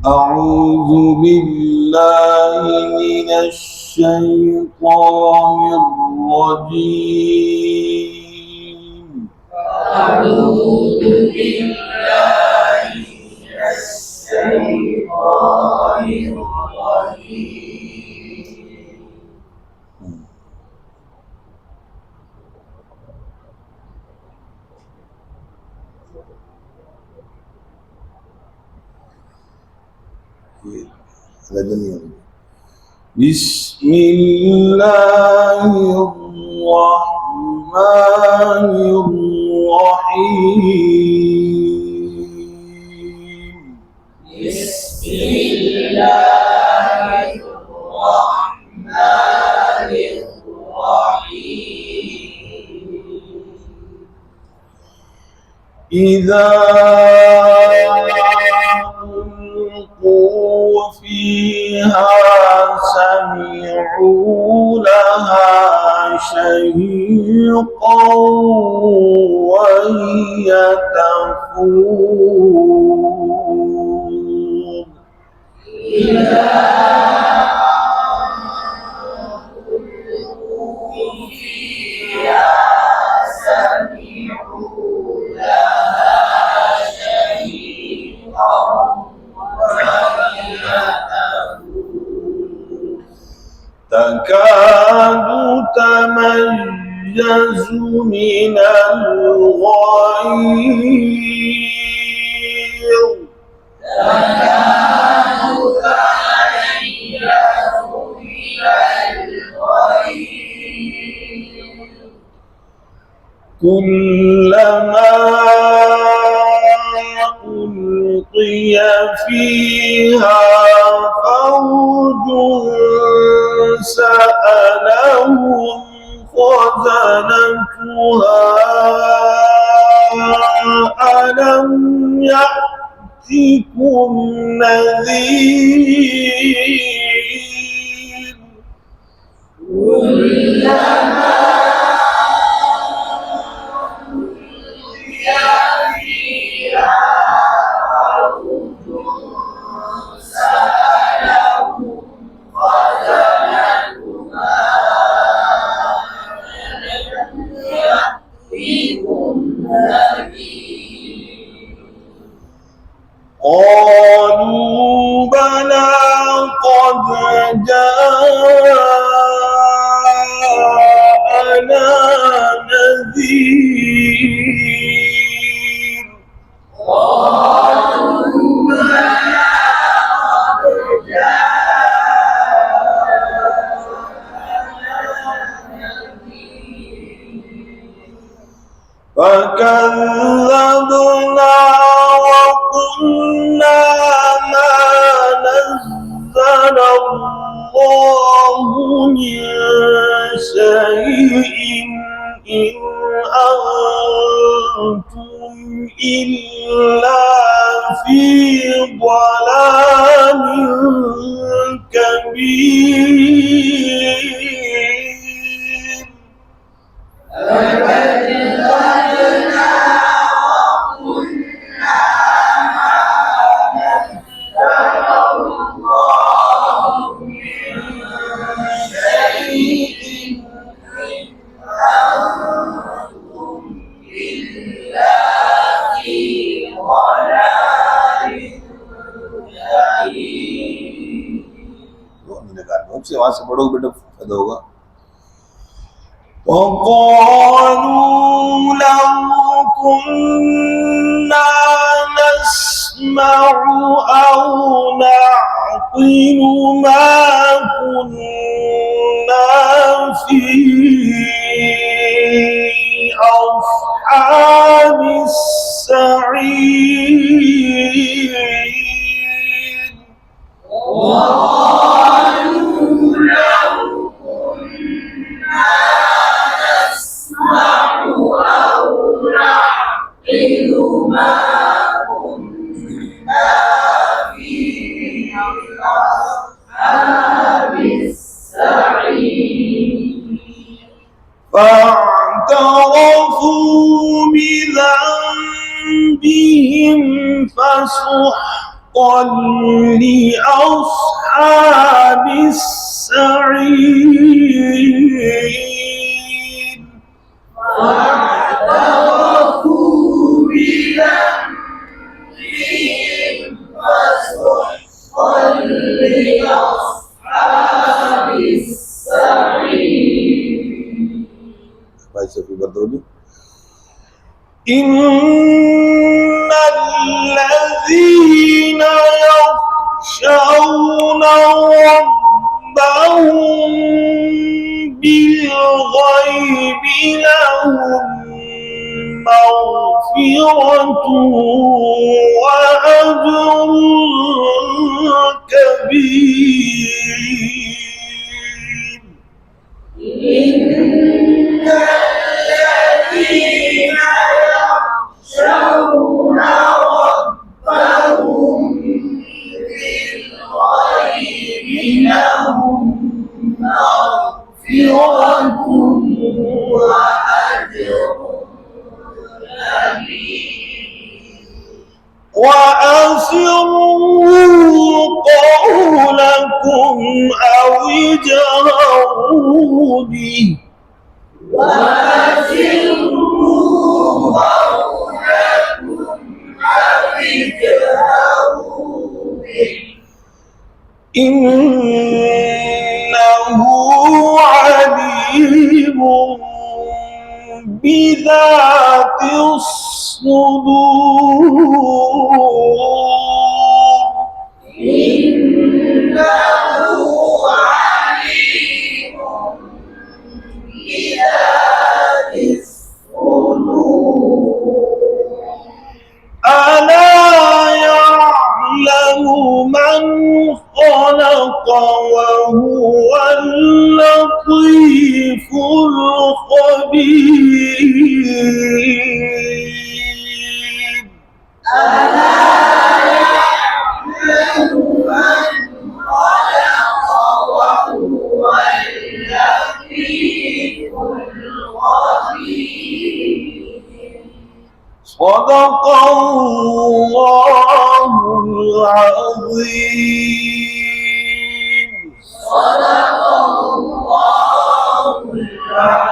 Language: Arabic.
أعوذ بالله من الشيطان الرجيم. أعوذ بالله من الشيطان الرجيم. بسم الله الرحمن الرحيم. بسم الله الرحمن الرحيم. إذا ألقوا فيها سمعوا لها شهيقا وهي تفور. إذا تكاد تميز من الغيظ كلما ألقي فيها فوج سألهم خزنتها ألم يأتكم نذير. قالوا بلى قد جاءنا نذير. فكذبنا وقلنا ما نزل الله من شيء إن أنتم إلا في ضلال كبير. से वहां से पढ़ोगे बेटा फायदा होगा. وقالوا لو كنا نسمع أو نعقل ما كنا في أصحاب السعير. فاعترفوا بذنبهم فسحقا حقا لأصحاب السعير فاعترفوا بذنبهم فسحقا لأصحاب السعير. भाई सफी बदरोजी إن الذين يخشون ربهم بالغيب لهم مغفرة وأجر كبير. إن الذين يخشون ربهم بالغيب لهم مغفرة وأجر كبير. وأسروا قولكم أو اجهروا به وأسروا قولكم أو اجهروا به إنه عليم بذات الصدور. إنه عليم بذات الصدور. ألا يعلم من خلق وهو اللطيف الخبير. ألا يعلم من خلق وهو اللطيف الخبير. صدق الله العظيم. صدق الله العظيم.